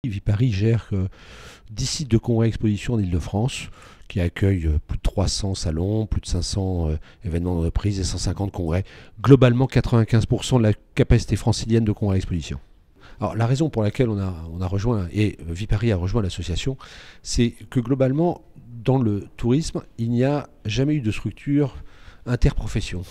Viparis gère 10 sites de congrès expositions en Ile-de-France qui accueillent plus de 300 salons, plus de 500 événements d'entreprise et 150 congrès. Globalement, 95% de la capacité francilienne de congrès expositions. Alors, la raison pour laquelle on a rejoint, et Viparis a rejoint l'association, c'est que globalement, dans le tourisme, il n'y a jamais eu de structure interprofession.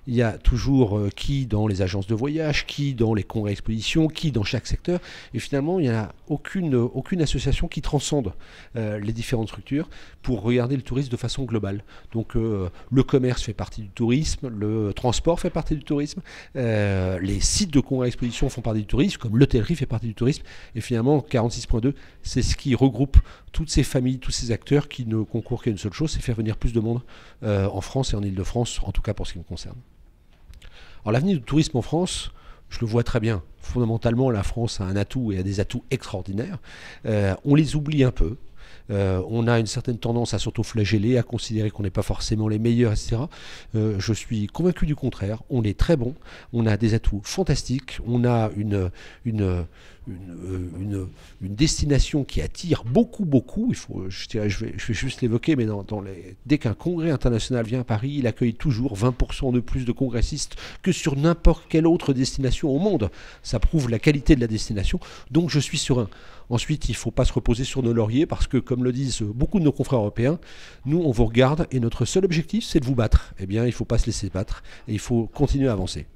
Il y a toujours qui dans les agences de voyage, qui dans les congrès expositions, qui dans chaque secteur. Et finalement, il n'y a aucune association qui transcende les différentes structures pour regarder le tourisme de façon globale. Donc le commerce fait partie du tourisme, le transport fait partie du tourisme, les sites de congrès expositions font partie du tourisme, comme l'hôtellerie fait partie du tourisme. Et finalement, 46.2, c'est ce qui regroupe toutes ces familles, tous ces acteurs qui ne concourent qu'à une seule chose, c'est faire venir plus de monde en France et en Ile-de-France, en tout cas pour ce qui me concerne. Alors l'avenir du tourisme en France, je le vois très bien. Fondamentalement, la France a un atout et a des atouts extraordinaires. On les oublie un peu. On a une certaine tendance à s'auto-flageller, à considérer qu'on n'est pas forcément les meilleurs, etc. Je suis convaincu du contraire. On est très bon. On a des atouts fantastiques. On a une destination qui attire beaucoup. Je vais juste l'évoquer, mais dès qu'un congrès international vient à Paris, il accueille toujours 20% de plus de congressistes que sur n'importe quelle autre destination au monde. Ça prouve la qualité de la destination. Donc je suis serein. Ensuite, il ne faut pas se reposer sur nos lauriers parce que, comme le disent beaucoup de nos confrères européens, nous, on vous regarde et notre seul objectif, c'est de vous battre. Eh bien, il ne faut pas se laisser battre et il faut continuer à avancer.